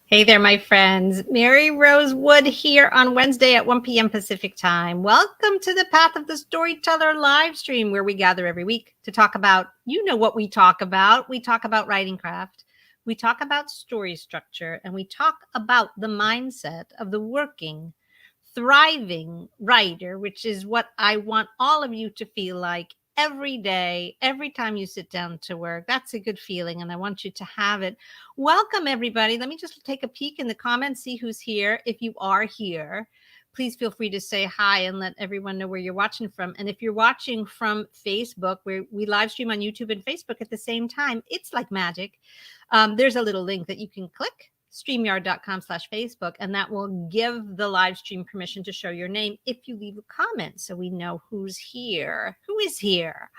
Hey there, my friends. Mary Rose Wood here on Wednesday at 1 p.m. Pacific time. Welcome to the Path of the Storyteller live stream where we gather every week to talk about, you know what we talk about. We talk about writing craft. We talk about story structure, and we talk about the mindset of the working, thriving writer, which is what I want all of you to feel like every day, every time you sit down to work. That's a good feeling, and I want you to have it. Welcome, everybody. Let me just take a peek in the comments, see who's here. If you are here, please feel free to say hi and let everyone know where you're watching from. And if you're watching from Facebook, where we live stream on YouTube and Facebook at the same time, it's like magic. There's a little link that you can click, streamyard.com/Facebook, and that will give the live stream permission to show your name if you leave a comment so we know who's here. Who is here?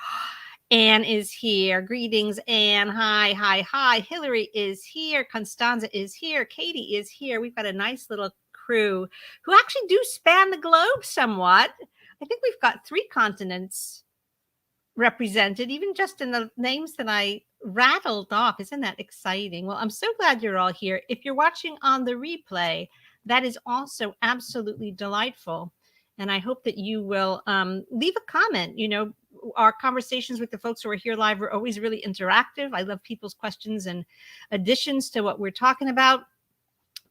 Anne is here. Greetings, Anne. Hi, hi, hi. Hillary is here. Constanza is here. Katie is here. We've got a nice little crew who actually do span the globe somewhat. I think we've got 3 continents represented, even just in the names that I rattled off. Isn't that exciting? Well, I'm so glad you're all here. If you're watching on the replay, that is also absolutely delightful. And I hope that you will leave a comment. You know, our conversations with the folks who are here live are always really interactive. I love people's questions and additions to what we're talking about.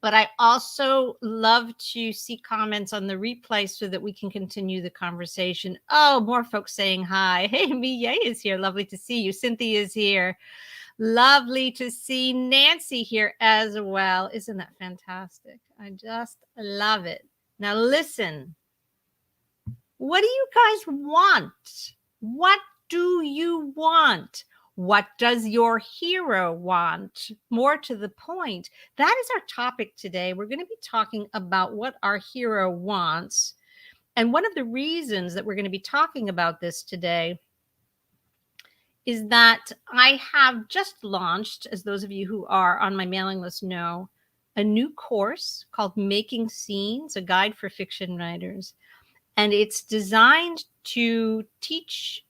But I also love to see comments on the replay so that we can continue the conversation. Oh, more folks saying hi. Hey, Miye is here. Lovely to see you. Cynthia is here. Lovely to see Nancy here as well. Isn't that fantastic? I just love it. Now listen, what do you guys want? What do you want? What does your hero want? More to the point, that is our topic today. We're going to be talking about what our hero wants. And one of the reasons that we're going to be talking about this today is that I have just launched, as those of you who are on my mailing list know, a new course called Making Scenes, a guide for fiction writers. And it's designed to teach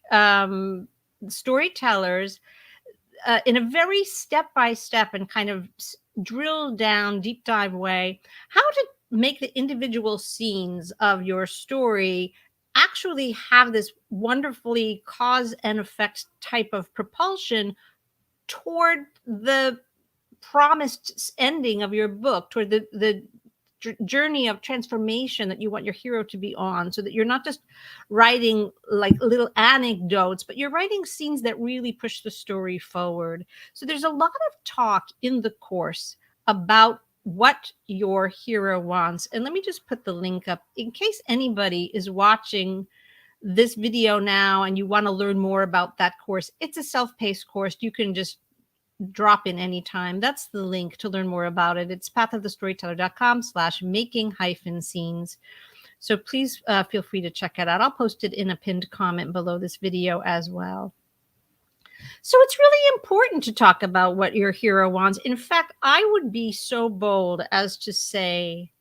storytellers in a very step-by-step and kind of drill down, deep dive way, how to make the individual scenes of your story actually have this wonderfully cause and effect type of propulsion toward the promised ending of your book, toward the journey of transformation that you want your hero to be on, so that you're not just writing like little anecdotes, but you're writing scenes that really push the story forward. So there's a lot of talk in the course about what your hero wants. And let me just put the link up in case anybody is watching this video now and you want to learn more about that course. It's a self-paced course. You can just drop in anytime. That's the link to learn more about it. It's pathofthestoryteller.com/making-scenes. So please feel free to check it out. I'll post it in a pinned comment below this video as well. So it's really important to talk about what your hero wants. In fact, I would be so bold as to say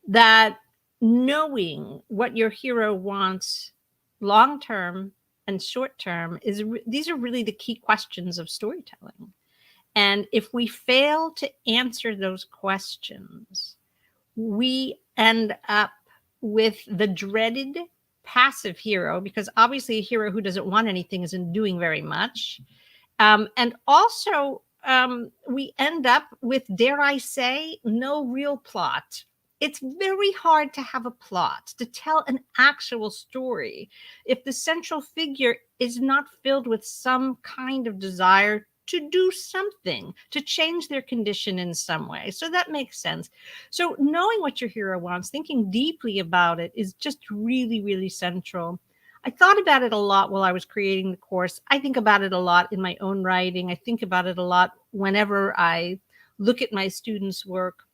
that knowing what your hero wants long-term and short term these are really the key questions of storytelling. And if we fail to answer those questions, we end up with the dreaded passive hero, because obviously a hero who doesn't want anything isn't doing very much. And also we end up with, dare I say, no real plot. It's very hard to have a plot, to tell an actual story, if the central figure is not filled with some kind of desire to do something, to change their condition in some way. So that makes sense. So knowing what your hero wants, thinking deeply about it, is just really, really central. I thought about it a lot while I was creating the course. I think about it a lot in my own writing. I think about it a lot whenever I look at my students' work.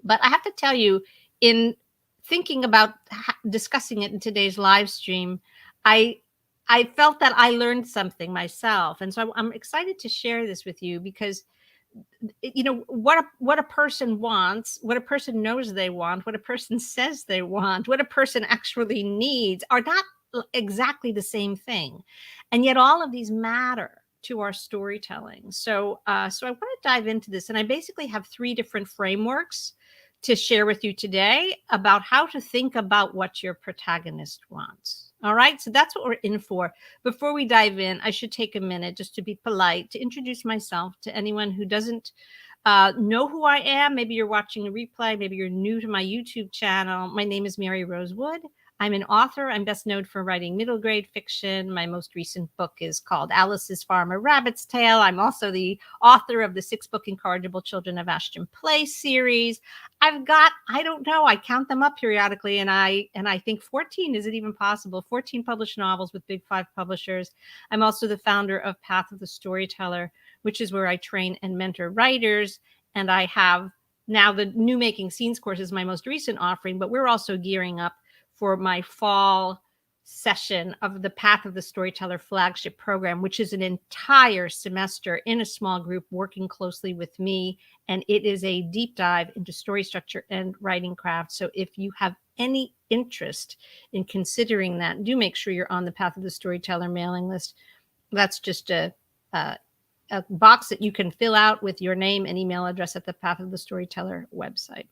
But I have to tell you, in thinking about discussing it in today's live stream, I felt that I learned something myself. And so I'm excited to share this with you, because, you know, what a person wants, what a person knows they want, what a person says they want, what a person actually needs are not exactly the same thing. And yet all of these matter to our storytelling. So I want to dive into this, and I basically have 3 different frameworks to share with you today about how to think about what your protagonist wants. All right, so that's what we're in for. Before we dive in, I should take a minute just to be polite to introduce myself to anyone who doesn't know who I am. Maybe you're watching a replay. Maybe you're new to my YouTube channel. My name is Mary Rose Wood. I'm an author. I'm best known for writing middle grade fiction. My most recent book is called Alice's Farm, A Rabbit's Tale. I'm also the author of the 6-book Incorrigible Children of Ashton Play series. I've got, I don't know, I count them up periodically, and I think 14, is it even possible? 14 published novels with Big 5 publishers. I'm also the founder of Path of the Storyteller, which is where I train and mentor writers. And I have now the New Making Scenes course is my most recent offering, but we're also gearing up for my fall session of the Path of the Storyteller flagship program, which is an entire semester in a small group working closely with me. And it is a deep dive into story structure and writing craft. So if you have any interest in considering that, do make sure you're on the Path of the Storyteller mailing list. That's just a box that you can fill out with your name and email address at the Path of the Storyteller website.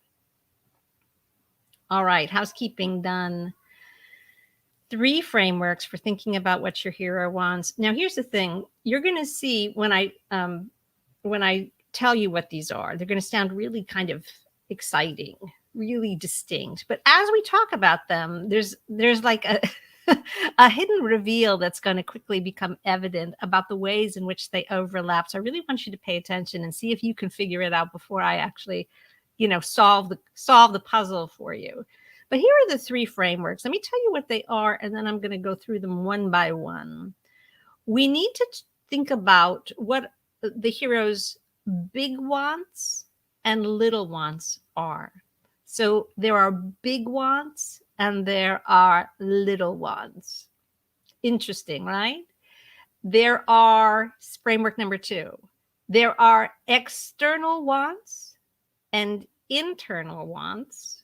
All right, housekeeping done. 3 frameworks for thinking about what your hero wants. Now, here's the thing. You're going to see when I tell you what these are, they're going to sound really kind of exciting, really distinct. But as we talk about them, there's like a hidden reveal that's going to quickly become evident about the ways in which they overlap. So I really want you to pay attention and see if you can figure it out before I actually solve the puzzle for you. But here are the 3 frameworks. Let me tell you what they are, and then I'm going to go through them one by one. We need to think about what the hero's big wants and little wants are. So there are big wants and there are little wants. Interesting, right? There are framework number 2. There are external wants and internal wants.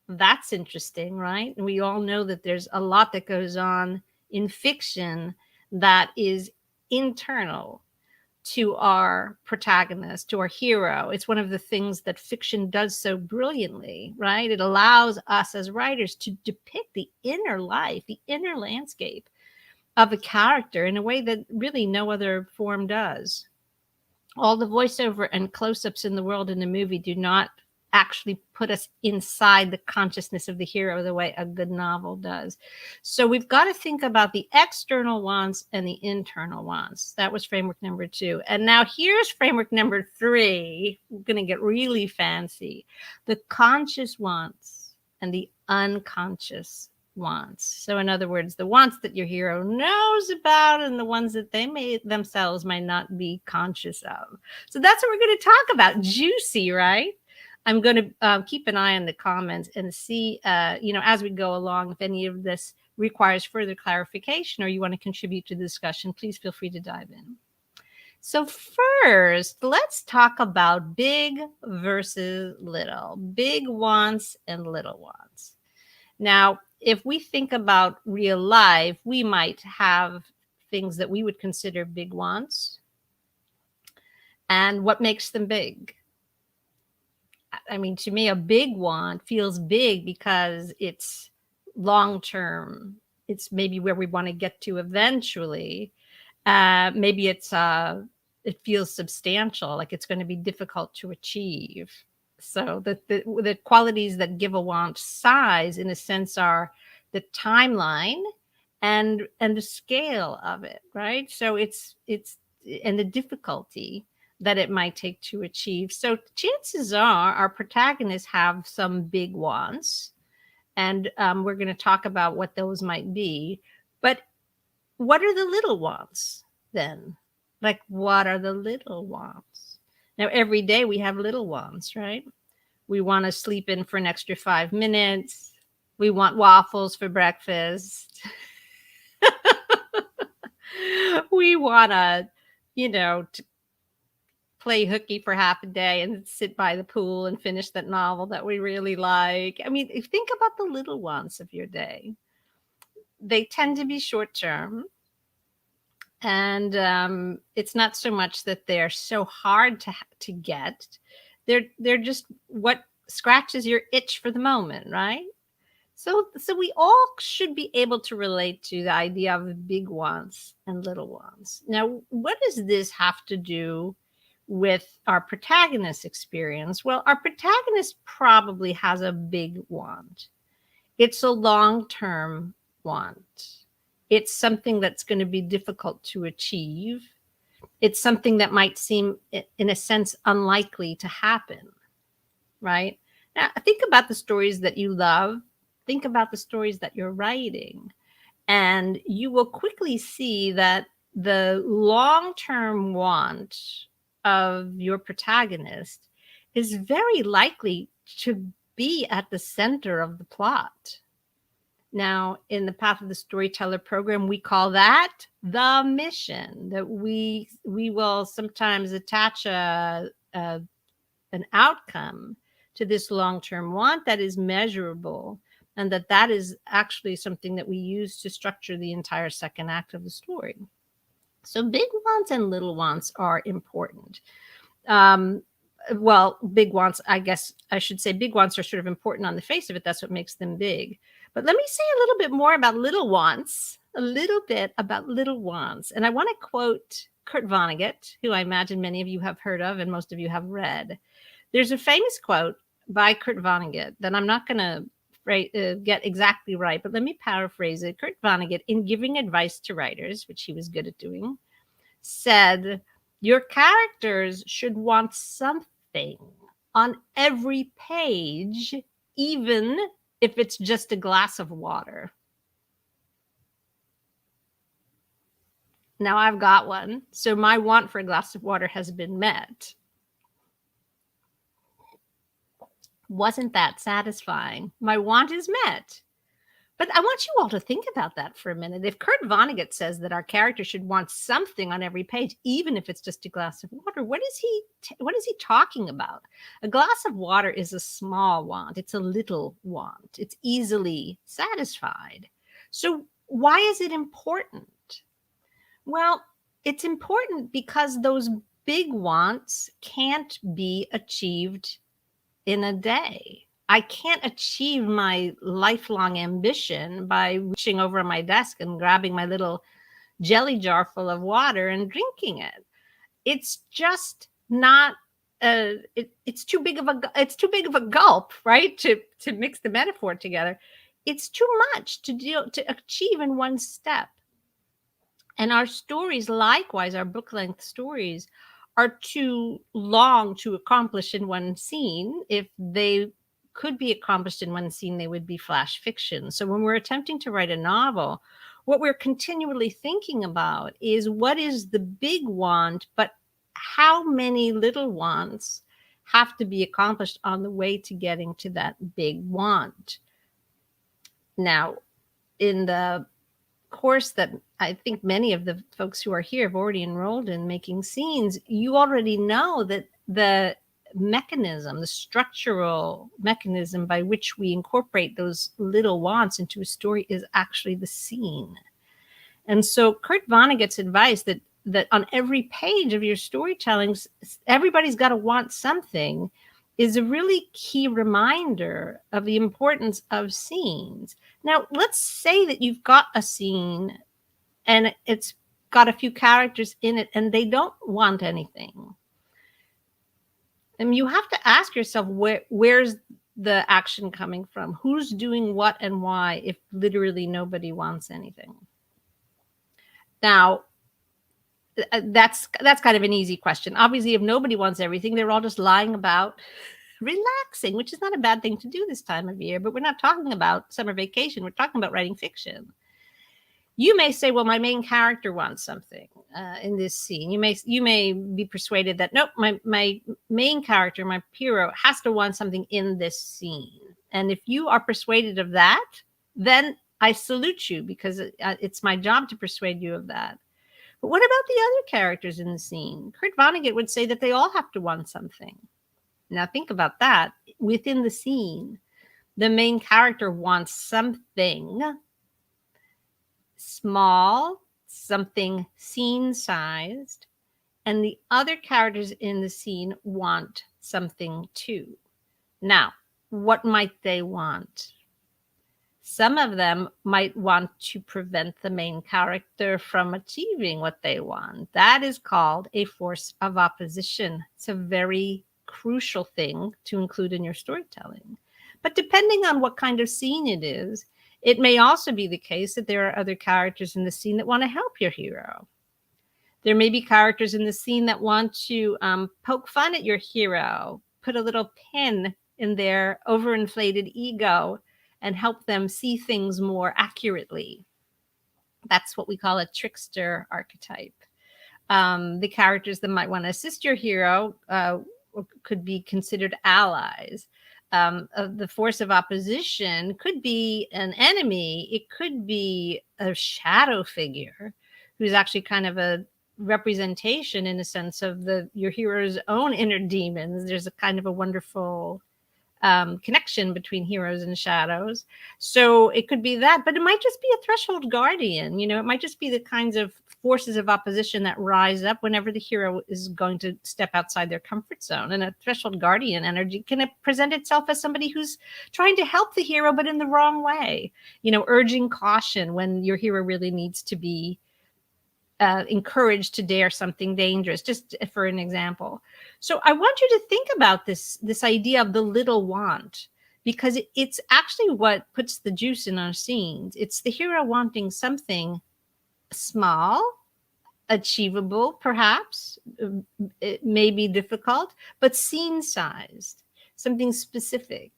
That's interesting, right? And we all know that there's a lot that goes on in fiction that is internal to our protagonist, to our hero. It's one of the things that fiction does so brilliantly, right? It allows us as writers to depict the inner life, the inner landscape of a character in a way that really no other form does. All the voiceover and close-ups in the world in the movie do not actually put us inside the consciousness of the hero the way a good novel does. So we've got to think about the external wants and the internal wants. That was framework number 2. And now here's framework number 3. We're going to get really fancy. The conscious wants and the unconscious wants. So in other words, the wants that your hero knows about and the ones that they themselves might not be conscious of. So that's what we're going to talk about. Juicy, right? I'm going to keep an eye on the comments and see, as we go along, if any of this requires further clarification or you want to contribute to the discussion, please feel free to dive in. So first, let's talk about big versus little, big wants and little wants. Now, if we think about real life, we might have things that we would consider big wants. And what makes them big? I mean, to me, a big want feels big because it's long-term. It's maybe where we want to get to eventually. Maybe it feels substantial, like it's going to be difficult to achieve. So the qualities that give a want size, in a sense, are the timeline and the scale of it, right? So it's and the difficulty that it might take to achieve. So chances are our protagonists have some big wants, and we're going to talk about what those might be. But what are the little wants then? Like, what are the little wants? Now, every day we have little wants, right? We want to sleep in for an extra 5 minutes. We want waffles for breakfast. We want to, to play hooky for half a day and sit by the pool and finish that novel that we really like. I mean, think about the little wants of your day. They tend to be short term. And it's not so much that they're so hard to get. They're just what scratches your itch for the moment, right? So we all should be able to relate to the idea of big wants and little wants. Now, what does this have to do with our protagonist experience? Well, our protagonist probably has a big want. It's a long-term want. It's something that's going to be difficult to achieve. It's something that might seem, in a sense, unlikely to happen, right? Now, think about the stories that you love. Think about the stories that you're writing, and you will quickly see that the long-term want of your protagonist is very likely to be at the center of the plot. Now, in the Path of the Storyteller program, we call that the mission. That we will sometimes attach an outcome to this long-term want that is measurable, and that is actually something that we use to structure the entire second act of the story. So big wants and little wants are important. Well, big wants, I guess I should say big wants are sort of important on the face of it. That's what makes them big. But let me say a little bit more about little wants, a little bit about little wants. And I want to quote Kurt Vonnegut, who I imagine many of you have heard of and most of you have read. There's a famous quote by Kurt Vonnegut that I'm not going to get exactly right, but let me paraphrase it. Kurt Vonnegut, in giving advice to writers, which he was good at doing, said, your characters should want something on every page, even if it's just a glass of water. Now I've got one, so my want for a glass of water has been met. Wasn't that satisfying? My want is met. But I want you all to think about that for a minute. If Kurt Vonnegut says that our character should want something on every page, even if it's just a glass of water, what is he talking about? A glass of water is a small want. It's a little want. It's easily satisfied. So why is it important? Well, it's important because those big wants can't be achieved in a day. I can't achieve my lifelong ambition by reaching over my desk and grabbing my little jelly jar full of water and drinking it. It's just not. It's too big of a gulp, right? To mix the metaphor together, it's too much to achieve in one step. And our stories, likewise, our book-length stories, are too long to accomplish in one scene. If they could be accomplished in one scene, they would be flash fiction. So when we're attempting to write a novel, what we're continually thinking about is what is the big want, but how many little wants have to be accomplished on the way to getting to that big want. Now, in the course that I think many of the folks who are here have already enrolled in, Making Scenes, you already know that the mechanism, the structural mechanism by which we incorporate those little wants into a story is actually the scene. And so Kurt Vonnegut's advice that on every page of your storytelling, everybody's got to want something is a really key reminder of the importance of scenes. Now, let's say that you've got a scene and it's got a few characters in it and they don't want anything. And you have to ask yourself, where's the action coming from? Who's doing what and why if literally nobody wants anything? Now, that's kind of an easy question. Obviously, if nobody wants everything, they're all just lying about relaxing, which is not a bad thing to do this time of year, but we're not talking about summer vacation. We're talking about writing fiction. You may say, well, my main character wants something in this scene. You may be persuaded that, nope, my main character, my hero, has to want something in this scene. And if you are persuaded of that, then I salute you, because it's my job to persuade you of that. But what about the other characters in the scene? Kurt Vonnegut would say that they all have to want something. Now think about that. Within the scene, the main character wants something small something scene-sized, and the other characters in the scene want something too. Now, what might they want? Some of them might want to prevent the main character from achieving what they want. That is called a force of opposition. It's a very crucial thing to include in your storytelling. But depending on what kind of scene it is, it may also be the case that there are other characters in the scene that want to help your hero. There may be characters in the scene that want to poke fun at your hero, put a little pin in their overinflated ego and help them see things more accurately. That's what we call a trickster archetype. The characters that might want to assist your hero could be considered allies. The force of opposition could be an enemy. It could be a shadow figure who's actually kind of a representation, in a sense, of your hero's own inner demons. There's a kind of a wonderful connection between heroes and shadows. So it could be that, but it might just be a threshold guardian. It might just be the kinds of forces of opposition that rise up whenever the hero is going to step outside their comfort zone. And a threshold guardian energy can present itself as somebody who's trying to help the hero, but in the wrong way, urging caution when your hero really needs to be encouraged to dare something dangerous, just for an example. So I want you to think about this idea of the little want, because it's actually what puts the juice in our scenes. It's the hero wanting something small, achievable, perhaps. It may be difficult, but scene-sized, something specific.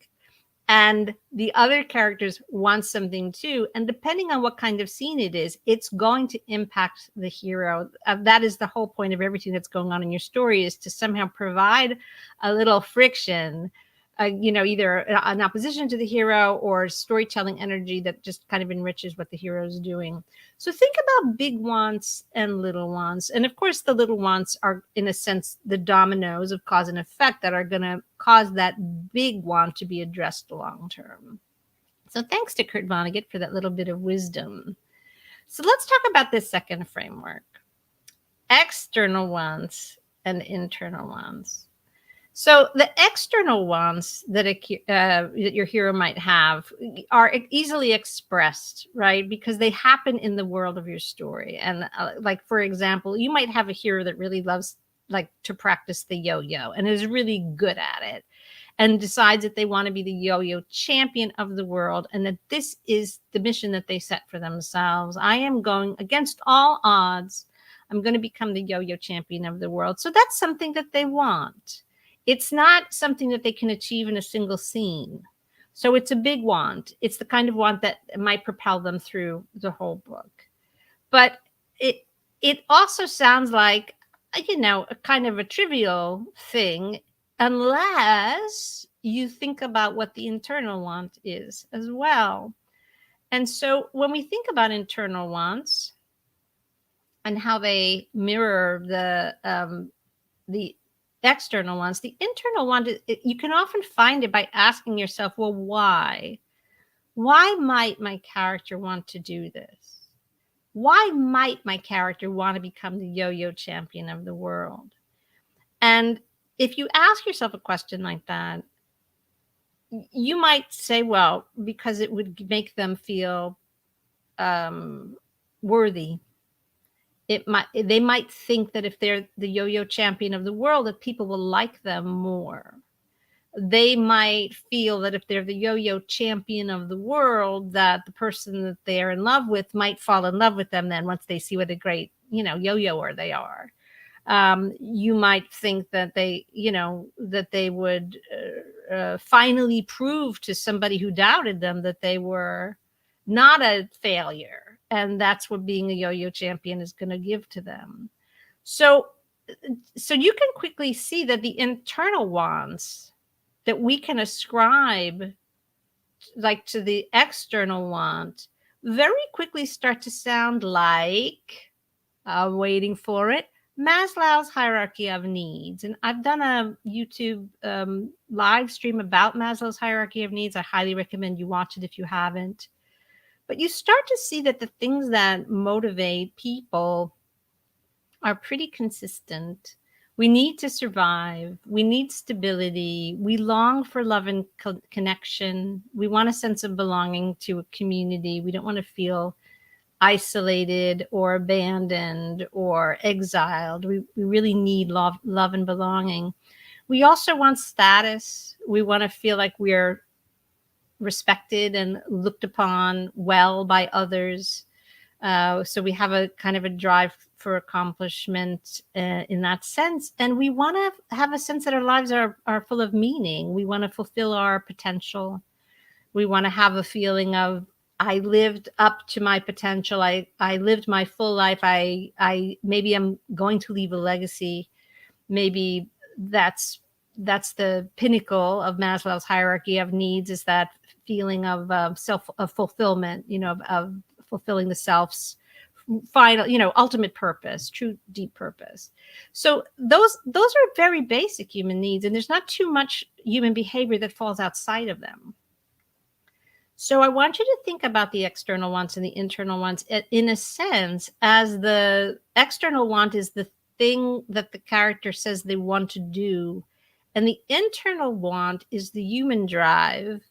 And the other characters want something too. And depending on what kind of scene it is, it's going to impact the hero. That is the whole point of everything that's going on in your story, is to somehow provide a little friction, either an opposition to the hero or storytelling energy that just kind of enriches what the hero is doing. So think about big wants and little wants. And of course, the little wants are, in a sense, the dominoes of cause and effect that are going to cause that big want to be addressed long term. So thanks to Kurt Vonnegut for that little bit of wisdom. So let's talk about this second framework: external wants and internal wants. So the external wants that your hero might have are easily expressed, right? Because they happen in the world of your story. And like, for example, you might have a hero that really loves to practice the yo-yo and is really good at it, and decides that they want to be the yo-yo champion of the world, and that this is the mission that they set for themselves. I am going against all odds. I'm going to become the yo-yo champion of the world. So that's something that they want. It's not something that they can achieve in a single scene. So it's a big want. It's the kind of want that might propel them through the whole book. But it also sounds like, a kind of a trivial thing, unless you think about what the internal want is as well. And so when we think about internal wants and how they mirror the external ones, the internal one, you can often find it by asking yourself, well, why? Why might my character want to do this? Why might my character want to become the yo-yo champion of the world? And if you ask yourself a question like that, you might say, well, because it would make them feel worthy. They might think that if they're the yo-yo champion of the world, that people will like them more. They might feel that if they're the yo-yo champion of the world, that the person that they're in love with might fall in love with them then once they see what a great, yo-yoer they are. You might think that they would finally prove to somebody who doubted them that they were not a failure. And that's what being a yo-yo champion is going to give to them. So you can quickly see that the internal wants that we can ascribe to the external want very quickly start to sound like, waiting for it, Maslow's hierarchy of needs. And I've done a YouTube live stream about Maslow's hierarchy of needs. I highly recommend you watch it if you haven't. But you start to see that the things that motivate people are pretty consistent. We need to survive. We need stability. We long for love and connection. We want a sense of belonging to a community. We don't want to feel isolated or abandoned or exiled. We really need love and belonging. We also want status. We want to feel like we're respected and looked upon well by others. So we have a kind of a drive for accomplishment in that sense. And we want to have a sense that our lives are full of meaning. We want to fulfill our potential. We want to have a feeling of, I lived up to my potential. I lived my full life. Maybe I'm going to leave a legacy. Maybe that's the pinnacle of Maslow's hierarchy of needs, is that feeling of of fulfillment, of fulfilling the self's final, ultimate purpose, true deep purpose. So those are very basic human needs, and there's not too much human behavior that falls outside of them. So I want you to think about the external wants and the internal wants in a sense, as the external want is the thing that the character says they want to do, and the internal want is the human drive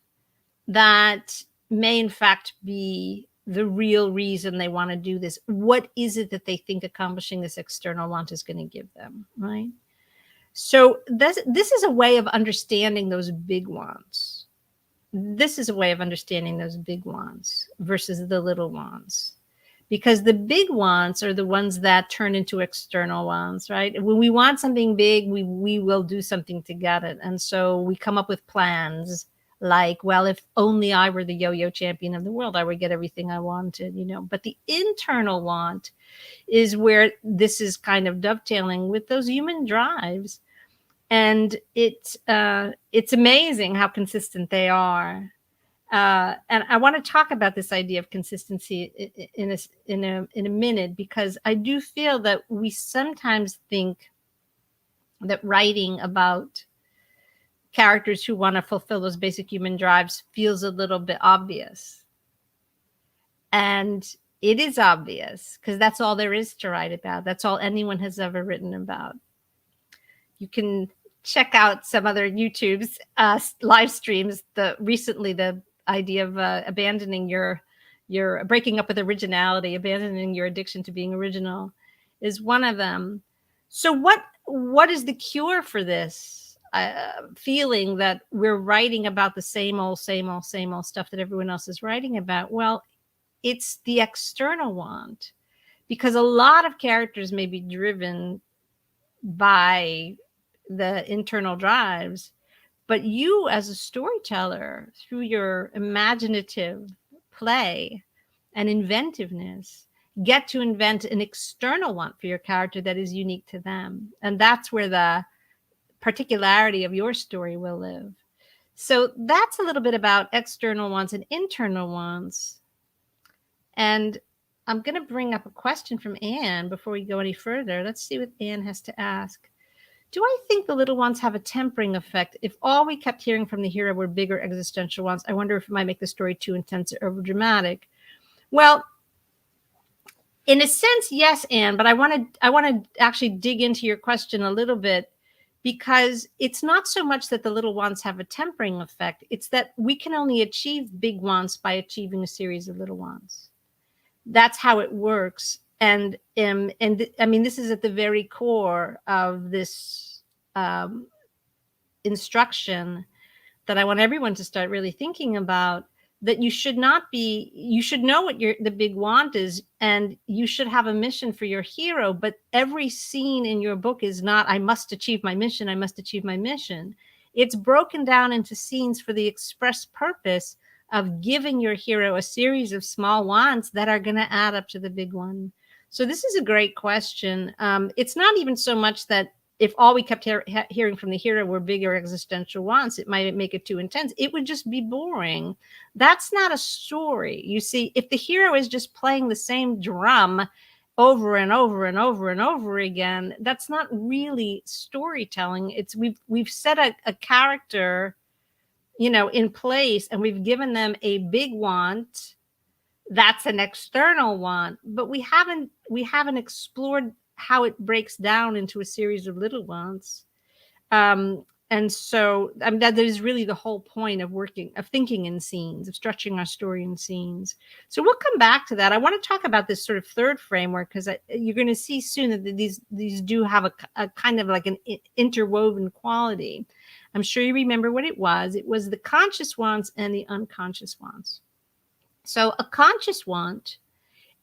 that may in fact be the real reason they want to do this. What is it that they think accomplishing this external want is going to give them, right? So this is a way of understanding those big wants. This is a way of understanding those big wants versus the little wants. Because the big wants are the ones that turn into external wants, right? When we want something big, we will do something to get it. And so we come up with plans like, well, if only I were the yo-yo champion of the world, I would get everything I wanted, But the internal want is where this is kind of dovetailing with those human drives. And it's amazing how consistent they are. And I want to talk about this idea of consistency in a minute, because I do feel that we sometimes think that writing about characters who want to fulfill those basic human drives feels a little bit obvious. And it is obvious, because that's all there is to write about. That's all anyone has ever written about. You can check out some other YouTube's live streams. Recently, the idea of abandoning your breaking up with originality, abandoning your addiction to being original, is one of them. So what is the cure for this feeling that we're writing about the same old stuff that everyone else is writing about? Well, it's the external want, because a lot of characters may be driven by the internal drives, but you as a storyteller, through your imaginative play and inventiveness, get to invent an external want for your character that is unique to them. And that's where the particularity of your story will live. So that's a little bit about external wants and internal wants. And I'm going to bring up a question from Anne before we go any further. Let's see what Anne has to ask. Do I think the little ones have a tempering effect? If all we kept hearing from the hero were bigger existential ones, I wonder if it might make the story too intense or overdramatic. Well, in a sense, yes, Anne, but I want to actually dig into your question a little bit, because it's not so much that the little ones have a tempering effect. It's that we can only achieve big wants by achieving a series of little ones. That's how it works. And I mean, this is at the very core of this instruction that I want everyone to start really thinking about, that you should know what the big want is, and you should have a mission for your hero. But every scene in your book is not, I must achieve my mission, I must achieve my mission. It's broken down into scenes for the express purpose of giving your hero a series of small wants that are going to add up to the big one. So this is a great question. It's not even so much that if all we kept hearing from the hero were bigger existential wants, it might make it too intense. It would just be boring. That's not a story. You see, if the hero is just playing the same drum over and over and over and over again, that's not really storytelling. It's we've set a character, in place, and we've given them a big want That's an external want, but we haven't explored how it breaks down into a series of little wants. And so that is really the whole point of thinking in scenes, of stretching our story in scenes. So we'll come back to that. I want to talk about this sort of third framework, because you're going to see soon that these do have a kind of like an interwoven quality. I'm sure you remember what it was. It was the conscious wants and the unconscious wants. So a conscious want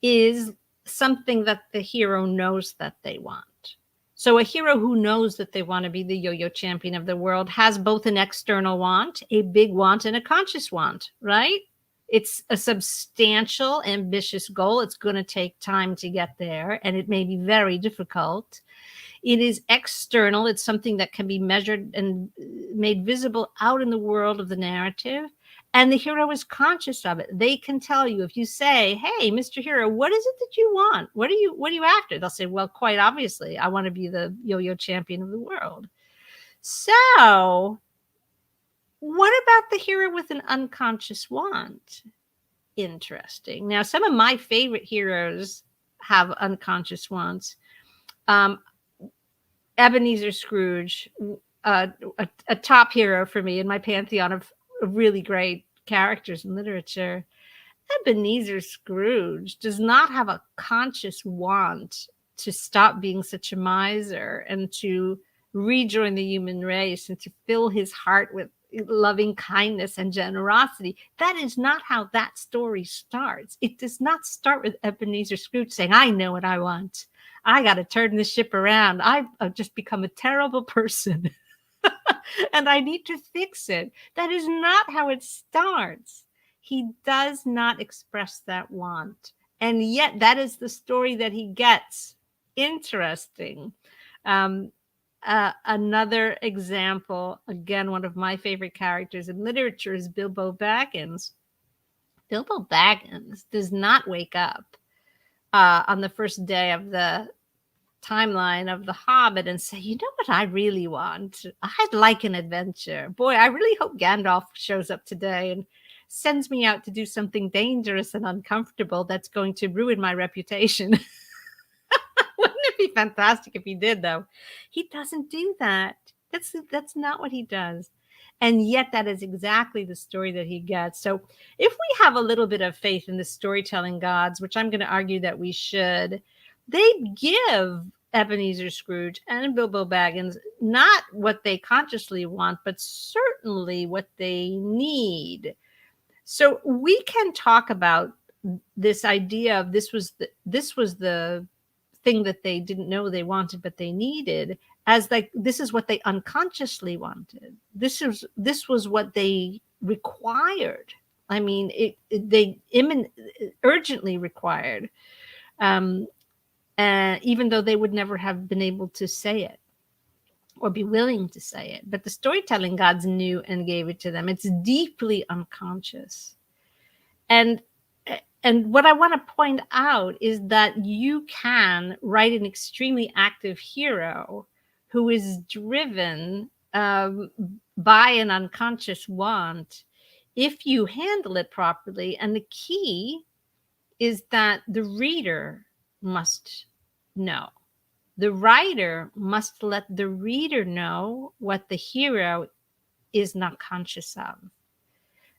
is something that the hero knows that they want. So a hero who knows that they want to be the yo-yo champion of the world has both an external want, a big want, and a conscious want, right? It's a substantial, ambitious goal. It's going to take time to get there, and it may be very difficult. It is external. It's something that can be measured and made visible out in the world of the narrative. And the hero is conscious of it. They can tell you, if you say, hey, Mr. Hero, what is it that you want? What are you after? They'll say, well, quite obviously, I want to be the yo-yo champion of the world. So what about the hero with an unconscious want? Interesting. Now, some of my favorite heroes have unconscious wants. Ebenezer Scrooge, a top hero for me in my pantheon of really great characters in literature. Ebenezer Scrooge does not have a conscious want to stop being such a miser and to rejoin the human race and to fill his heart with loving kindness and generosity. That is not how that story starts. It does not start with Ebenezer Scrooge saying, I know what I want. I got to turn this ship around. I've just become a terrible person and I need to fix it. That is not how it starts. He does not express that want. And yet that is the story that he gets. Interesting. Another example, again, one of my favorite characters in literature is Bilbo Baggins. Bilbo Baggins does not wake up on the first day of the timeline of The Hobbit and say, you know what I really want? I'd like an adventure. Boy, I really hope Gandalf shows up today and sends me out to do something dangerous and uncomfortable that's going to ruin my reputation. Wouldn't it be fantastic if he did, though? He doesn't do that. That's not what he does. And yet that is exactly the story that he gets. So if we have a little bit of faith in the storytelling gods, which I'm going to argue that we should, they give Ebenezer Scrooge and Bilbo Baggins not what they consciously want, but certainly what they need. So we can talk about this idea of this was the thing that they didn't know they wanted, but they needed, as like, this is what they unconsciously wanted. This was what they required. I mean, they urgently required, even though they would never have been able to say it or be willing to say it. But the storytelling gods knew and gave it to them. It's deeply unconscious. And what I want to point out is that you can write an extremely active hero who is driven by an unconscious want if you handle it properly. And the key is that the reader must know. The writer must let the reader know what the hero is not conscious of.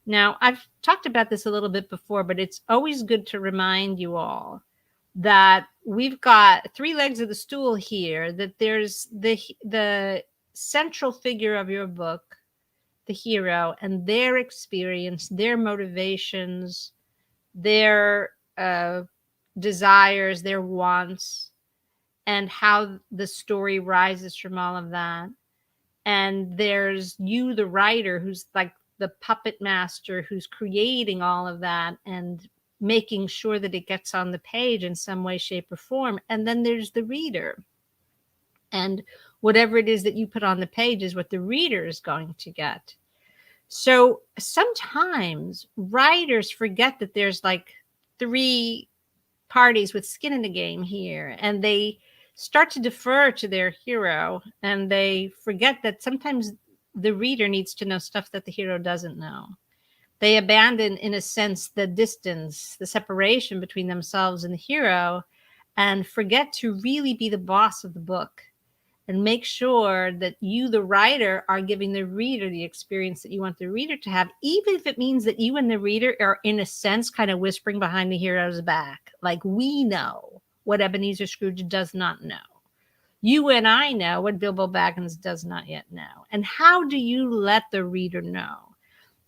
Now, I've talked about this a little bit before, but it's always good to remind you all that we've got three legs of the stool here, that there's the central figure of your book, the hero, and their experience, their motivations, their desires, their wants, and how the story rises from all of that. And there's you, the writer, who's like the puppet master, who's creating all of that and making sure that it gets on the page in some way, shape, or form. And then there's the reader. And whatever it is that you put on the page is what the reader is going to get. So sometimes writers forget that there's like three parties with skin in the game here, and they start to defer to their hero, and they forget that sometimes the reader needs to know stuff that the hero doesn't know. They abandon, in a sense, the distance, the separation between themselves and the hero, and forget to really be the boss of the book and make sure that you, the writer, are giving the reader the experience that you want the reader to have, even if it means that you and the reader are, in a sense, kind of whispering behind the hero's back. Like, we know what Ebenezer Scrooge does not know. You and I know what Bilbo Baggins does not yet know. And how do you let the reader know?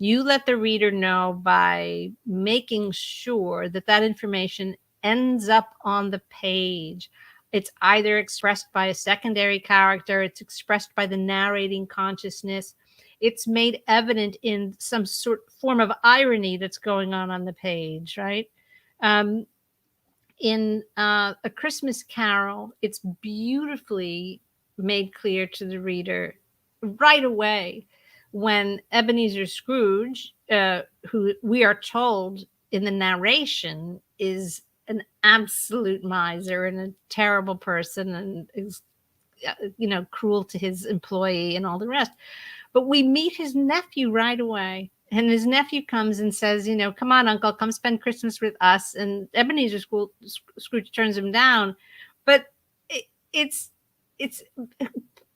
You let the reader know by making sure that that information ends up on the page. It's either expressed by a secondary character, it's expressed by the narrating consciousness, it's made evident in some sort form of irony that's going on the page, right? In A Christmas Carol, it's beautifully made clear to the reader right away when Ebenezer Scrooge, who we are told in the narration is an absolute miser and a terrible person and is, cruel to his employee and all the rest. But we meet his nephew right away. And his nephew comes and says, come on, Uncle, come spend Christmas with us. And Ebenezer Scrooge turns him down. But it's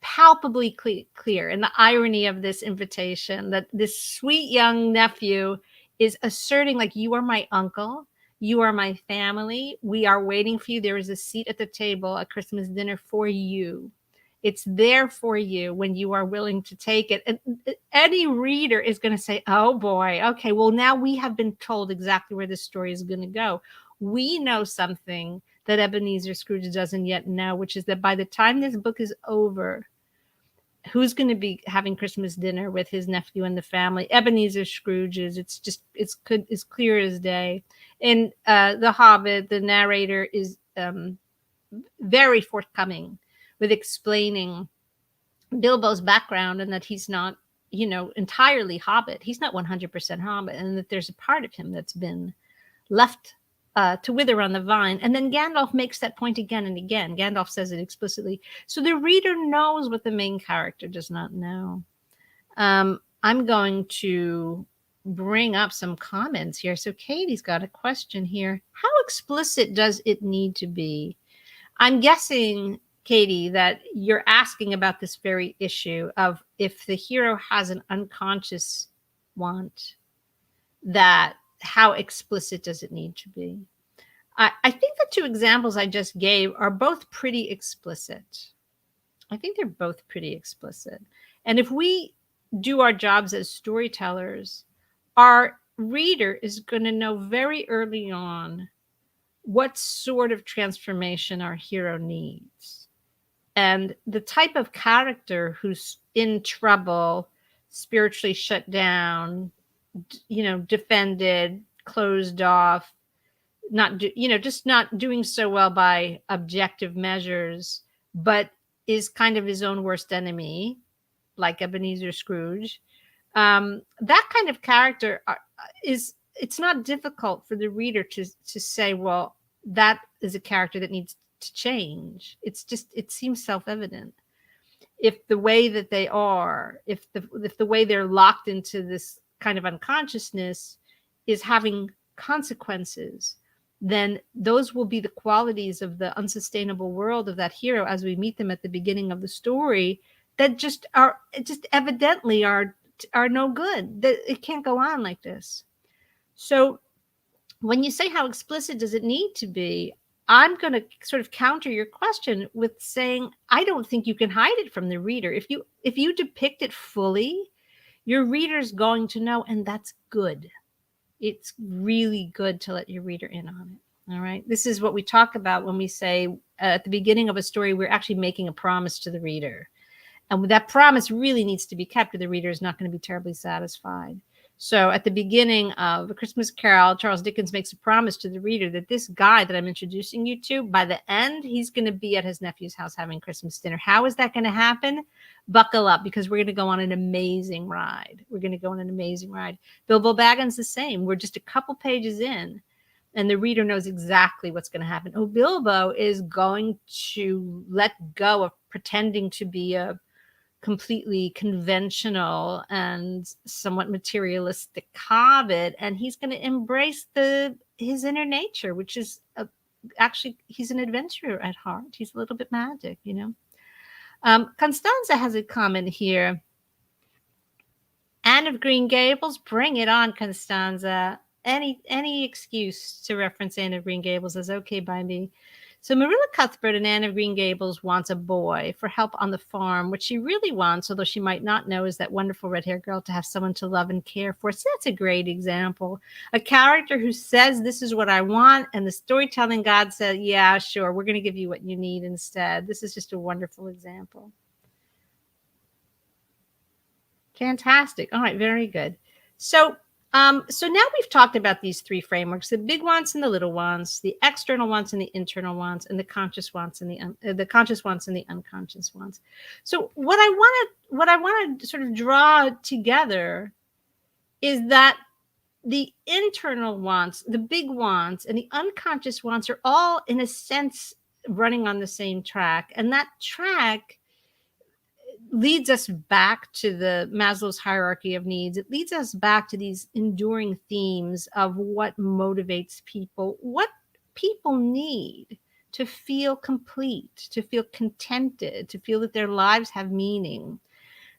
palpably clear in the irony of this invitation that this sweet young nephew is asserting, like, you are my uncle. You are my family. We are waiting for you. There is a seat at the table at Christmas dinner for you. It's there for you when you are willing to take it. And any reader is going to say, oh boy, okay, well, now we have been told exactly where this story is going to go. We know something that Ebenezer Scrooge doesn't yet know, which is that by the time this book is over, who's going to be having Christmas dinner with his nephew and the family? Ebenezer Scrooge is. It's clear as day. In The Hobbit, the narrator is very forthcoming with explaining Bilbo's background and that he's not, entirely Hobbit. He's not 100% Hobbit, and that there's a part of him that's been left to wither on the vine. And then Gandalf makes that point again and again. Gandalf says it explicitly. So the reader knows what the main character does not know. I'm going to bring up some comments here. So Katie's got a question here. How explicit does it need to be? I'm guessing, Katie, that you're asking about this very issue of if the hero has an unconscious want, that how explicit does it need to be? I think the two examples I just gave are both pretty explicit. I think they're both pretty explicit. And if we do our jobs as storytellers, our reader is going to know very early on what sort of transformation our hero needs. And the type of character who's in trouble, spiritually shut down, defended, closed off, just not doing so well by objective measures, but is kind of his own worst enemy, like Ebenezer Scrooge. That kind of character it's not difficult for the reader to say, well, that is a character that needs to change. It seems self-evident. If the way that they are, if the way they're locked into this kind of unconsciousness is having consequences, then those will be the qualities of the unsustainable world of that hero as we meet them at the beginning of the story that just evidently are no good. That it can't go on like this. So when you say how explicit does it need to be, I'm going to sort of counter your question with saying, I don't think you can hide it from the reader. If you depict it fully, your reader's going to know, and that's good. It's really good to let your reader in on it. All right. This is what we talk about when we say at the beginning of a story, we're actually making a promise to the reader. And that promise really needs to be kept, or the reader is not going to be terribly satisfied. So at the beginning of A Christmas Carol, Charles Dickens makes a promise to the reader that this guy that I'm introducing you to, by the end, he's going to be at his nephew's house having Christmas dinner. How is that going to happen? Buckle up, because we're going to go on an amazing ride. Bilbo Baggins the same. We're just a couple pages in, and the reader knows exactly what's going to happen. Oh, Bilbo is going to let go of pretending to be a completely conventional and somewhat materialistic hobbit, and he's going to embrace his inner nature, which is actually, he's an adventurer at heart. He's a little bit magic, you know. Constanza has a comment here. Anne of Green Gables, bring it on, Constanza. Any excuse to reference Anne of Green Gables is okay by me. So Marilla Cuthbert in Anne of Green Gables wants a boy for help on the farm. What she really wants, although she might not know, is that wonderful red-haired girl to have someone to love and care for. So that's a great example. A character who says, this is what I want, and the storytelling god said, yeah, sure, we're going to give you what you need instead. This is just a wonderful example. Fantastic. All right, very good. So so now we've talked about these three frameworks: the big wants and the little wants, the external wants and the internal wants, and the conscious wants and the conscious wants and the unconscious wants. So what I want to sort of draw together is that the internal wants, the big wants, and the unconscious wants are all, in a sense, running on the same track, and that track leads us back to the Maslow's hierarchy of needs. It leads us back to these enduring themes of what motivates people, what people need to feel complete, to feel contented, to feel that their lives have meaning,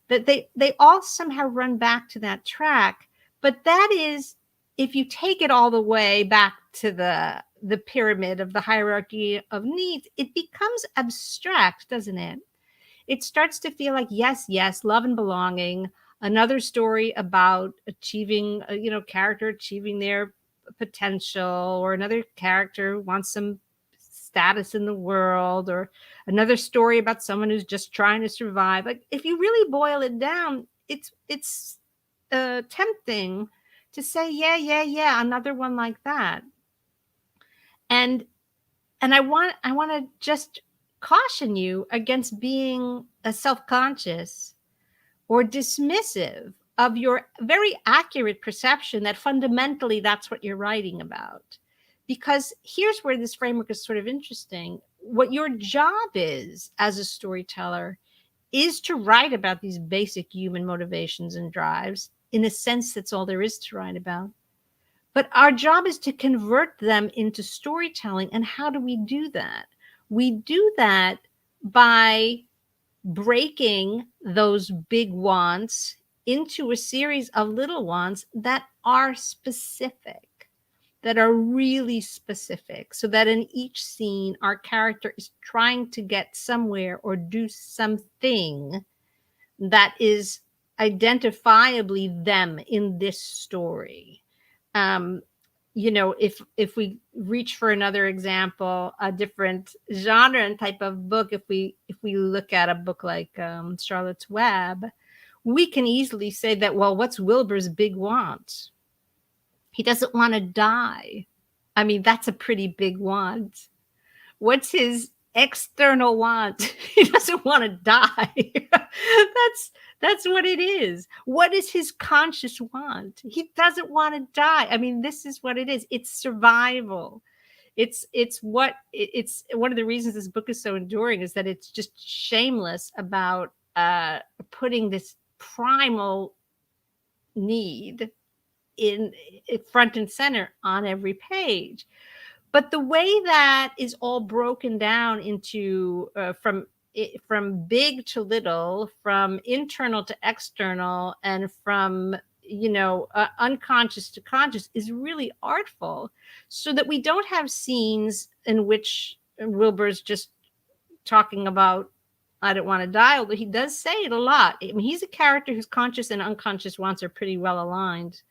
that they all somehow run back to that track. But that is, if you take it all the way back to the pyramid of the hierarchy of needs, it becomes abstract, doesn't it? It starts to feel like, yes, love and belonging, another story about achieving, character achieving their potential, or another character wants some status in the world, or another story about someone who's just trying to survive. Like, if you really boil it down, it's tempting to say, yeah, another one like that. And I want to just caution you against being self-conscious or dismissive of your very accurate perception that fundamentally that's what you're writing about. Because here's where this framework is sort of interesting. What your job is as a storyteller is to write about these basic human motivations and drives. In a sense, that's all there is to write about. But our job is to convert them into storytelling. And how do we do that? We do that by breaking those big wants into a series of little wants that are specific, that are really specific, so that in each scene, our character is trying to get somewhere or do something that is identifiably them in this story. If we reach for another example, a different genre and type of book, if we look at a book like Charlotte's Web, we can easily say that, well, what's Wilbur's big want? He doesn't want to die. I mean, that's a pretty big want. What's his external want? He doesn't want to die. That's what it is. What is his conscious want? He doesn't want to die. I mean, this is what it is. It's survival. It's one of the reasons this book is so enduring is that it's just shameless about putting this primal need in front and center on every page. But the way that is all broken down into from big to little, from internal to external, and from unconscious to conscious is really artful, so that we don't have scenes in which Wilbur's just talking about, I don't want to die, although he does say it a lot. I mean, he's a character whose conscious and unconscious wants are pretty well aligned.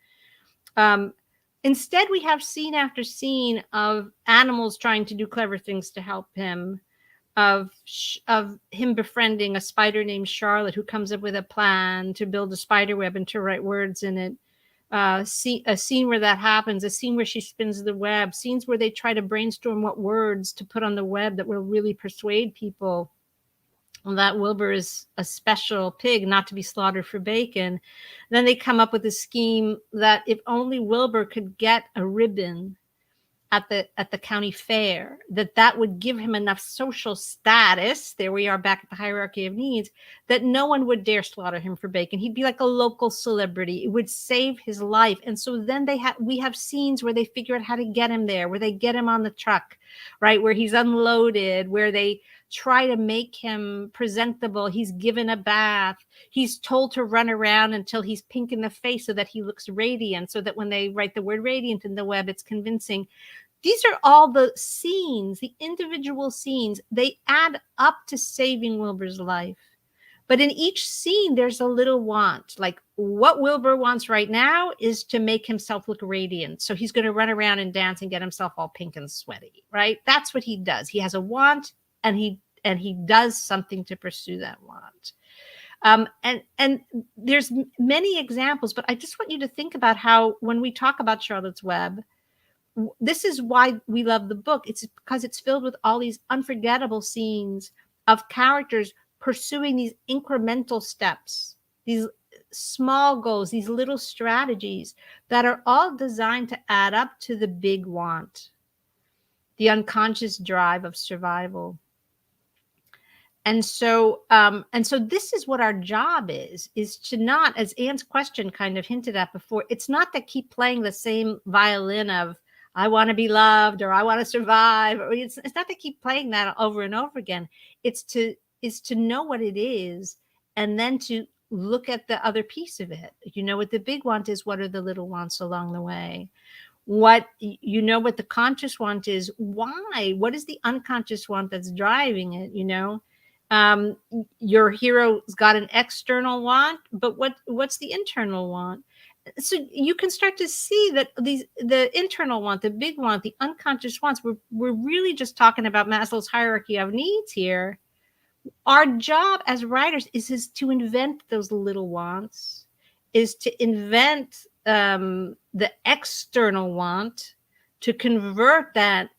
Instead, we have scene after scene of animals trying to do clever things to help him, of him befriending a spider named Charlotte, who comes up with a plan to build a spider web and to write words in it. A scene where that happens, a scene where she spins the web, scenes where they try to brainstorm what words to put on the web that will really persuade people that Wilbur is a special pig not to be slaughtered for bacon. Then they come up with a scheme that if only Wilbur could get a ribbon at the county fair, that would give him enough social status, there we are back at the hierarchy of needs, that no one would dare slaughter him for bacon. He'd be like a local celebrity. It would save his life. And so then we have scenes where they figure out how to get him there, where they get him on the truck, right, where he's unloaded, where they try to make him presentable. He's given a bath. He's told to run around until he's pink in the face so that he looks radiant, so that when they write the word radiant in the web, it's convincing. These are all the scenes, the individual scenes. They add up to saving Wilbur's life. But in each scene, there's a little want. Like what Wilbur wants right now is to make himself look radiant. So he's going to run around and dance and get himself all pink and sweaty, right? That's what he does. He has a want, and he does something to pursue that want. And there's many examples, but I just want you to think about how when we talk about Charlotte's Web, this is why we love the book. It's because it's filled with all these unforgettable scenes of characters pursuing these incremental steps, these small goals, these little strategies that are all designed to add up to the big want, the unconscious drive of survival. And so this is what our job is to not, as Anne's question kind of hinted at before, it's not to keep playing the same violin of, I want to be loved, or I want to survive. Or it's not to keep playing that over and over again. It's to know what it is, and then to look at the other piece of it. You know what the big want is, what are the little wants along the way? What the conscious want is, why? What is the unconscious want that's driving it, your hero's got an external want, but what's the internal want? So you can start to see that the internal want, the big want, the unconscious wants, we're really just talking about Maslow's hierarchy of needs here. Our job as writers is to invent those little wants, is to invent the external want, to convert that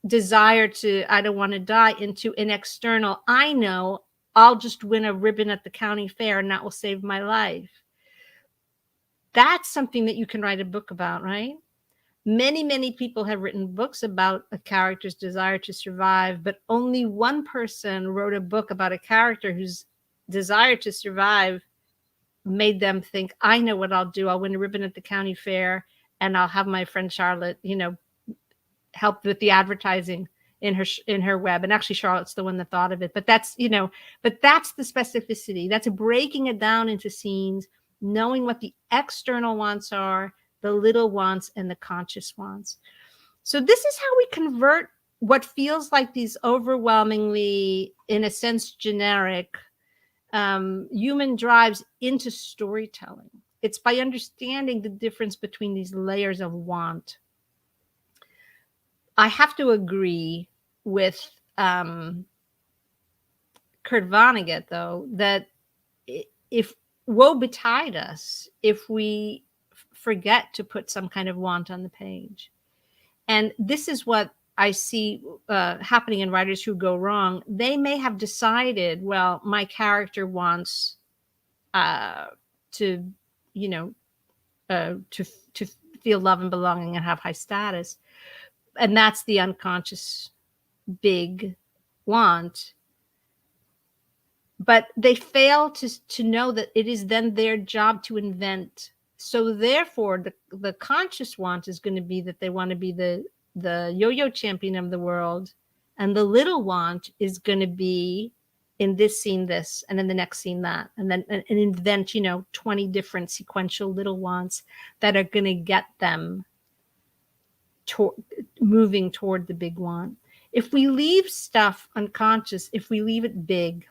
desire to, I don't want to die, into an external, I know I'll just win a ribbon at the county fair and that will save my life. That's something that you can write a book about, right? Many, many people have written books about a character's desire to survive, but only one person wrote a book about a character whose desire to survive made them think, I know what I'll do. I'll win a ribbon at the county fair, and I'll have my friend Charlotte, help with the advertising in her web. And actually Charlotte's the one that thought of it, but that's the specificity. That's breaking it down into scenes, knowing what the external wants are, the little wants, and the conscious wants. So this is how we convert what feels like these overwhelmingly, in a sense, generic human drives into storytelling. It's by understanding the difference between these layers of want. I have to agree with Kurt Vonnegut, though, that if woe betide us if we forget to put some kind of want on the page. And this is what I see happening in writers who go wrong. They may have decided, well, my character wants to feel love and belonging and have high status. And that's the unconscious big want. But they fail to know that it is then their job to invent. So therefore, the conscious want is going to be that they want to be the yo-yo champion of the world. And the little want is going to be, in this scene this, and in the next scene that, and then and invent 20 different sequential little wants that are going to get them moving toward the big want. If we leave stuff unconscious, if we leave it big,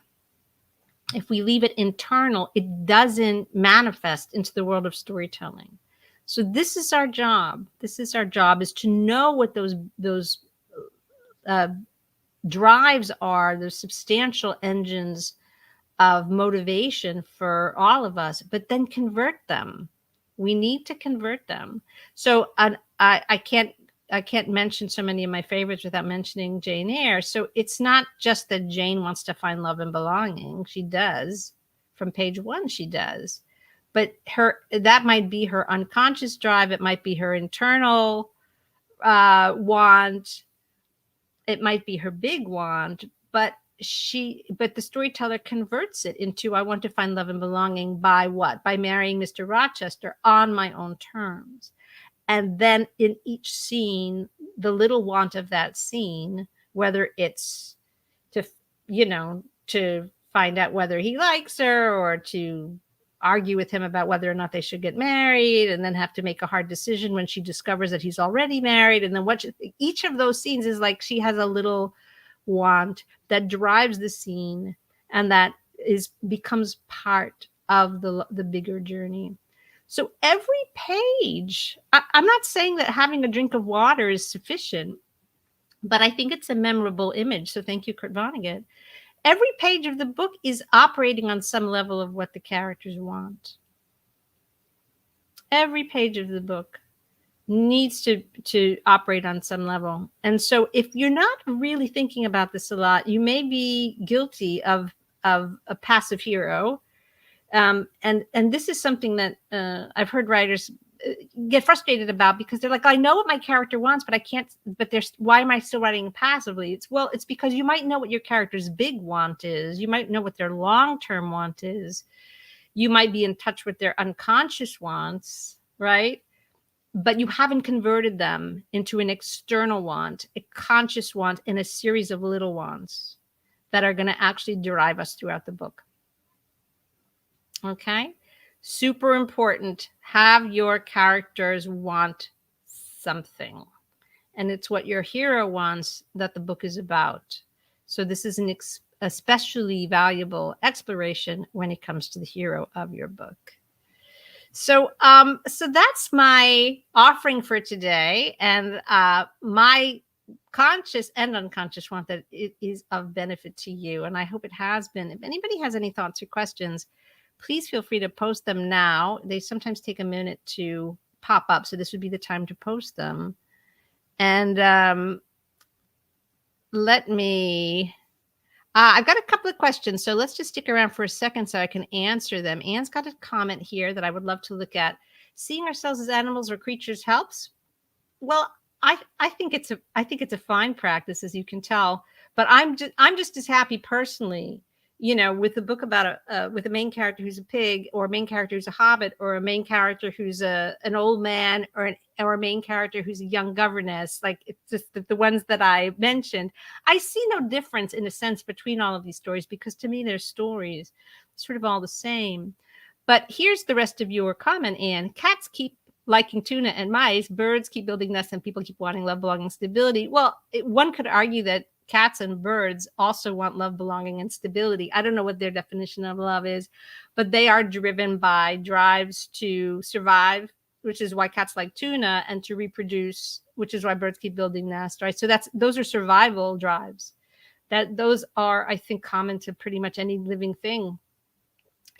if we leave it internal, it doesn't manifest into the world of storytelling. So this is our job. Is to know what those drives are, the substantial engines of motivation for all of us, but then convert them. We need to convert them. So I can't mention so many of my favorites without mentioning Jane Eyre. So it's not just that Jane wants to find love and belonging. She does. From page 1, she does. But that might be her unconscious drive. It might be her internal want, it might be her big want, but the storyteller converts it into, I want to find love and belonging by what? By marrying Mr. Rochester on my own terms. And then in each scene, the little want of that scene, whether it's to, to find out whether he likes her, or to argue with him about whether or not they should get married, and then have to make a hard decision when she discovers that he's already married. And then each of those scenes is like she has a little want that drives the scene, and that becomes part of the bigger journey. So every page, I'm not saying that having a drink of water is sufficient, but I think it's a memorable image. So thank you, Kurt Vonnegut. Every page of the book is operating on some level of what the characters want. Every page of the book needs to operate on some level. And so if you're not really thinking about this a lot, you may be guilty of a passive hero. And this is something that I've heard writers get frustrated about, because they're like, I know what my character wants, but I can't, why am I still writing passively? It's because you might know what your character's big want is. You might know what their long-term want is. You might be in touch with their unconscious wants, right? But you haven't converted them into an external want, a conscious want, and a series of little wants that are going to actually drive us throughout the book. Okay? Super important. Have your characters want something. And it's what your hero wants that the book is about. So this is an especially valuable exploration when it comes to the hero of your book. So that's my offering for today, and my conscious and unconscious want that it is of benefit to you, and I hope it has been. If anybody has any thoughts or questions, please feel free to post them now. They sometimes take a minute to pop up, so this would be the time to post them. And I've got a couple of questions, so let's just stick around for a second so I can answer them. Anne's got a comment here that I would love to look at. Seeing ourselves as animals or creatures helps. Well, I think it's a fine practice, as you can tell. But I'm just as happy personally, with a book about with a main character who's a pig, or a main character who's a hobbit, or a main character who's an old man, or a main character who's a young governess. Like, it's just the ones that I mentioned. I see no difference, in a sense, between all of these stories, because to me, they're stories, sort of all the same. But here's the rest of your comment, Anne. Cats keep liking tuna and mice. Birds keep building nests, and people keep wanting love, belonging, stability. Well, one could argue that cats and birds also want love, belonging, and stability. I don't know what their definition of love is, but they are driven by drives to survive, which is why cats like tuna, and to reproduce, which is why birds keep building nests, right? So those are survival drives. Those are, I think, common to pretty much any living thing,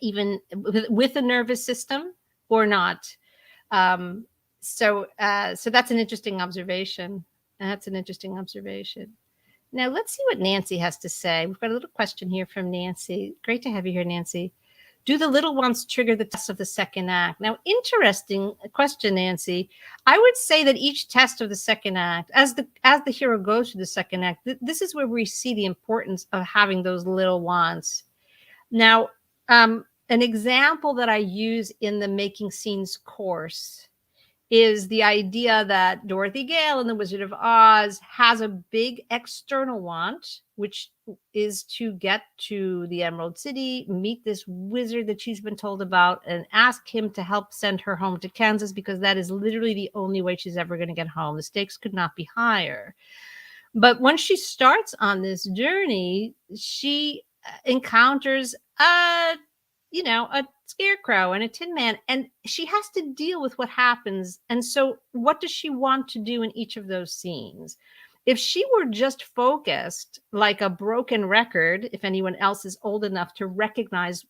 even with a nervous system or not. So that's an interesting observation. Now, let's see what Nancy has to say. We've got a little question here from Nancy. Great to have you here, Nancy. Do the little ones trigger the test of the second act? Now, interesting question, Nancy. I would say that each test of the second act, as the hero goes through the second act, this is where we see the importance of having those little wants. Now, an example that I use in the Making Scenes course is the idea that Dorothy Gale in The Wizard of Oz has a big external want, which is to get to the Emerald City, meet this wizard that she's been told about, and ask him to help send her home to Kansas, because that is literally the only way she's ever going to get home. The stakes could not be higher. But when she starts on this journey, she encounters a scarecrow and a tin man, and she has to deal with what happens. And so what does she want to do in each of those scenes? If she were just focused like a broken record, if anyone else is old enough to recognize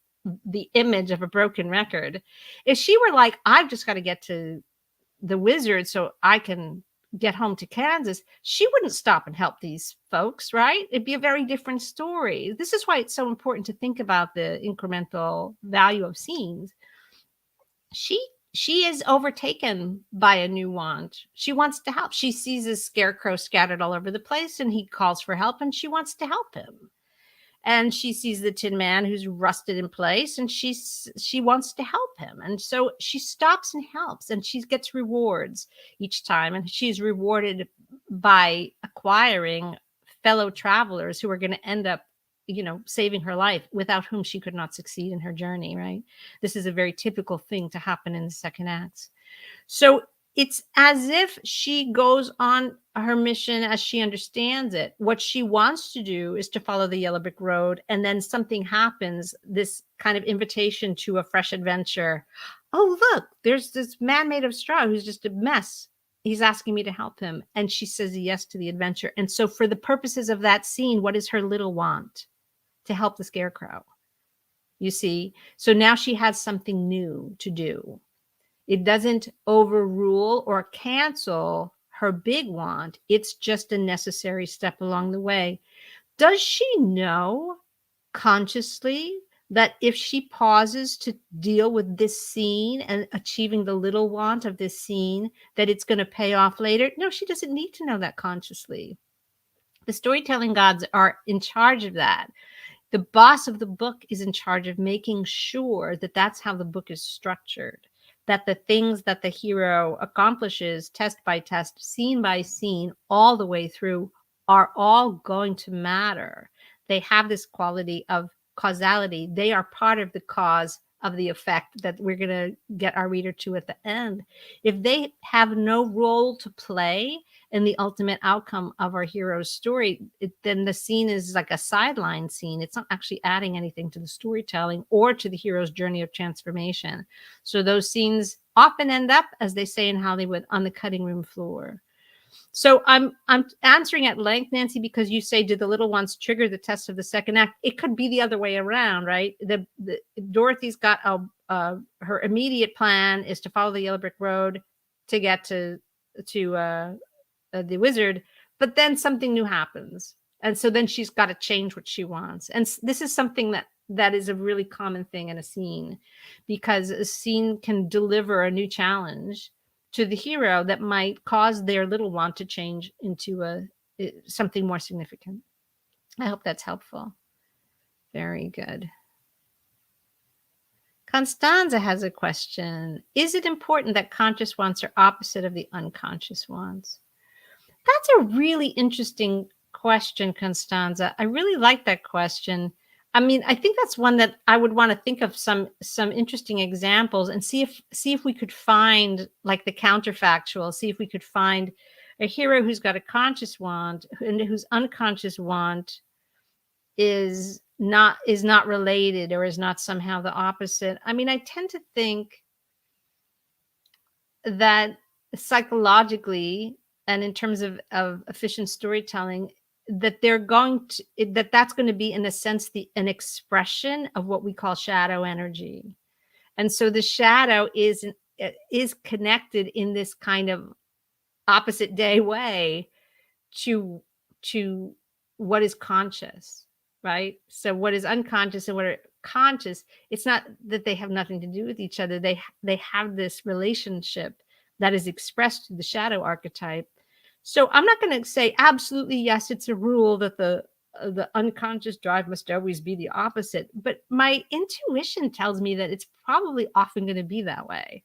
the image of a broken record, if she were like, I've just got to get to the wizard so I can get home to Kansas, she wouldn't stop and help these folks, right? It'd be a very different story. This is why it's so important to think about the incremental value of scenes. She she is overtaken by a new want. She wants to help. She sees a scarecrow scattered all over the place, and he calls for help, and she wants to help him. And she sees the Tin Man who's rusted in place, and she wants to help him. And so she stops and helps, and she gets rewards each time. And she's rewarded by acquiring fellow travelers who are going to end up, saving her life, without whom she could not succeed in her journey, right? This is a very typical thing to happen in the second act. So it's as if she goes on her mission as she understands it. What she wants to do is to follow the yellow brick road, and then something happens, this kind of invitation to a fresh adventure. Oh, look, there's this man made of straw who's just a mess. He's asking me to help him. And she says yes to the adventure. And so for the purposes of that scene, what is her little want? To help the scarecrow. You see? So now she has something new to do. It doesn't overrule or cancel her big want. It's just a necessary step along the way. Does she know consciously that if she pauses to deal with this scene and achieving the little want of this scene, that it's going to pay off later? No, she doesn't need to know that consciously. The storytelling gods are in charge of that. The boss of the book is in charge of making sure that that's how the book is structured, that the things that the hero accomplishes test by test, scene by scene, all the way through, are all going to matter. They have this quality of causality. They are part of the cause of the effect that we're going to get our reader to at the end. If they have no role to play in the ultimate outcome of our hero's story, then the scene is like a sideline scene. It's not actually adding anything to the storytelling or to the hero's journey of transformation. So those scenes often end up, as they say in Hollywood, on the cutting room floor. So I'm answering at length, Nancy, because you say, did the little ones trigger the test of the second act? It could be the other way around, right? Dorothy's got her immediate plan is to follow the yellow brick road to get to the wizard, but then something new happens, and so then she's got to change what she wants. And this is something that is a really common thing in a scene, because a scene can deliver a new challenge to the hero that might cause their little want to change into something more significant. I hope that's helpful. Very good. Constanza has a question. Is it important that conscious wants are opposite of the unconscious wants? That's a really interesting question, Constanza. I really like that question. I mean, I think that's one that I would want to think of some interesting examples and see if we could find like the counterfactual, see if we could find a hero who's got a conscious want and whose unconscious want is not related or is not somehow the opposite. I mean, I tend to think that psychologically and in terms of efficient storytelling, that that's going to be, in a sense, an expression of what we call shadow energy. And so the shadow is connected in this kind of opposite day way to what is conscious, right? So what is unconscious and what are conscious, it's not that they have nothing to do with each other. They have this relationship that is expressed through the shadow archetype. So I'm not going to say absolutely yes, it's a rule that the unconscious drive must always be the opposite, but my intuition tells me that it's probably often going to be that way.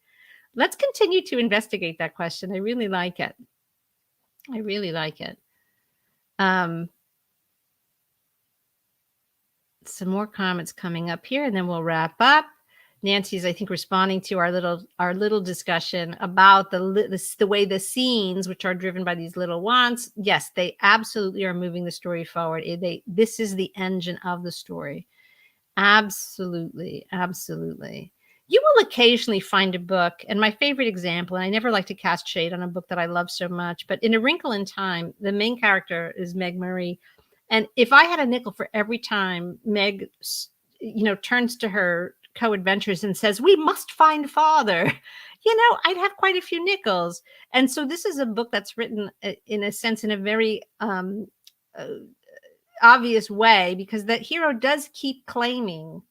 Let's continue to investigate that question. I really like it. I really like it. Some more comments coming up here, and then we'll wrap up. Nancy's, I think, responding to our little discussion about the way the scenes, which are driven by these little wants, yes, they absolutely are moving the story forward. This is the engine of the story. Absolutely, absolutely. You will occasionally find a book, and my favorite example, and I never like to cast shade on a book that I love so much, but in A Wrinkle in Time, the main character is Meg Murray. And if I had a nickel for every time Meg, turns to her co-adventurers and says, "We must find father," I'd have quite a few nickels. And so this is a book that's written in a sense, in a very obvious way, because that hero does keep claiming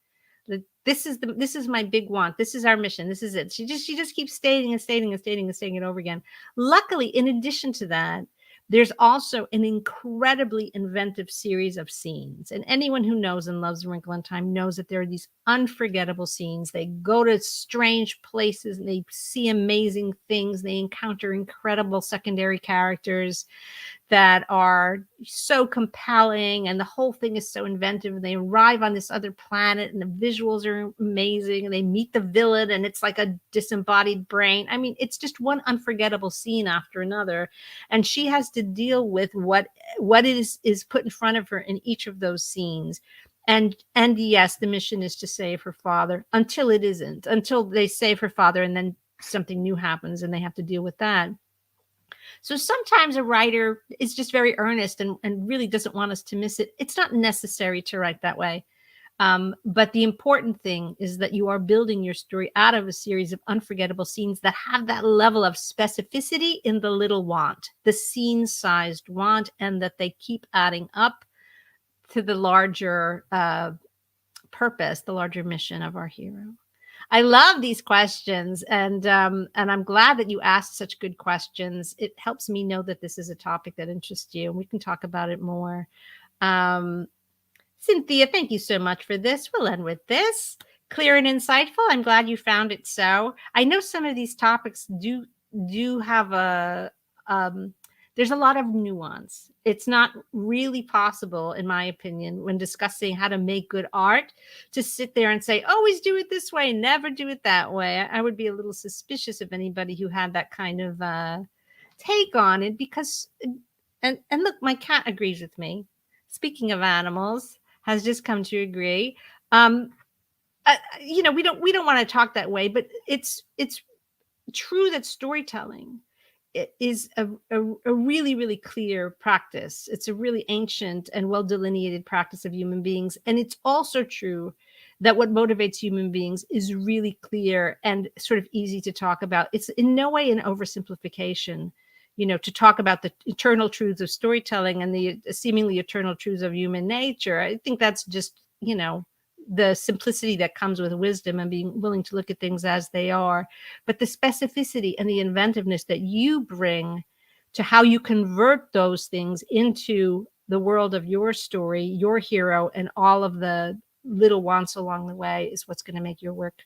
This is my big want. This is our mission. This is it. She just keeps stating and stating and stating and stating it over again. Luckily, in addition to that, there's also an incredibly inventive series of scenes. And anyone who knows and loves A Wrinkle in Time knows that there are these unforgettable scenes. They go to strange places and they see amazing things. They encounter incredible secondary characters that are so compelling, and the whole thing is so inventive. And they arrive on this other planet and the visuals are amazing, and they meet the villain and it's like a disembodied brain. I mean, it's just one unforgettable scene after another, and she has to deal with what is put in front of her in each of those scenes. And yes, the mission is to save her father, until it isn't, until they save her father and then something new happens and they have to deal with that. So sometimes a writer is just very earnest and really doesn't want us to miss it. It's not necessary to write that way. But the important thing is that you are building your story out of a series of unforgettable scenes that have that level of specificity in the little want, the scene-sized want, and that they keep adding up to the larger purpose, the larger mission of our hero. I love these questions, and I'm glad that you asked such good questions. It helps me know that this is a topic that interests you, and we can talk about it more. Cynthia, thank you so much for this. We'll end with this. Clear and insightful. I'm glad you found it so. I know some of these topics do have there's a lot of nuance. It's not really possible, in my opinion, when discussing how to make good art, to sit there and say, always do it this way, never do it that way. I would be a little suspicious of anybody who had that kind of take on it, because, and look, my cat agrees with me. Speaking of animals, has just come to agree. We don't want to talk that way, but it's true that storytelling it is a really, really clear practice. It's a really ancient and well delineated practice of human beings. And it's also true that what motivates human beings is really clear and sort of easy to talk about. It's in no way an oversimplification, to talk about the eternal truths of storytelling and the seemingly eternal truths of human nature. I think that's just, the simplicity that comes with wisdom and being willing to look at things as they are. But the specificity and the inventiveness that you bring to how you convert those things into the world of your story, your hero, and all of the little wants along the way is what's going to make your work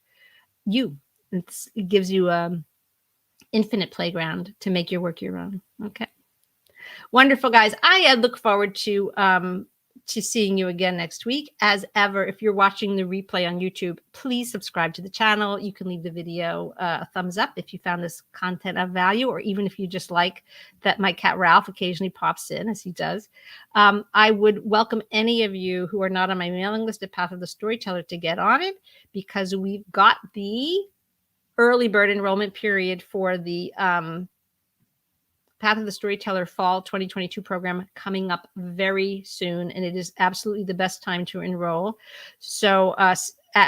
you. It gives you infinite playground to make your work your own. Okay. Wonderful, guys. I look forward to seeing you again next week. As ever, if you're watching the replay on YouTube, please subscribe to the channel. You can leave the video a thumbs up if you found this content of value, or even if you just like that my cat Ralph occasionally pops in, as he does. I would welcome any of you who are not on my mailing list at Path of the Storyteller to get on it, because we've got the early bird enrollment period for the Path of the Storyteller Fall 2022 program coming up very soon, and it is absolutely the best time to enroll. So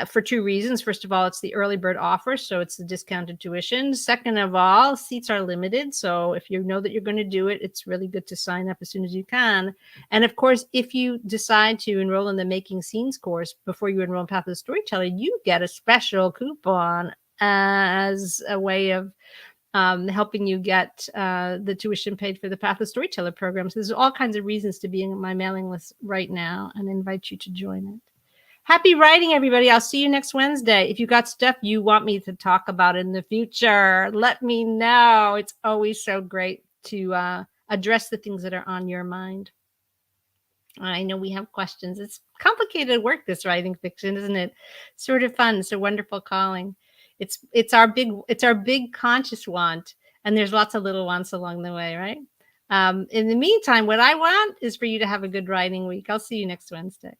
for two reasons. First of all, it's the early bird offer, so it's the discounted tuition. Second of all, seats are limited, so if you know that you're going to do it, it's really good to sign up as soon as you can. And of course, if you decide to enroll in the Making Scenes course before you enroll in Path of the Storyteller, you get a special coupon as a way of helping you get the tuition paid for the Path of Storyteller program. So there's all kinds of reasons to be in my mailing list right now, and I invite you to join it. Happy writing, everybody. I'll see you next Wednesday. If you got stuff you want me to talk about in the future, let me know. It's always so great to address the things that are on your mind. I know we have questions. It's complicated work, this writing fiction, isn't it? Sort of fun. It's a wonderful calling. It's our big conscious want, and there's lots of little wants along the way, right? In the meantime, what I want is for you to have a good writing week. I'll see you next Wednesday.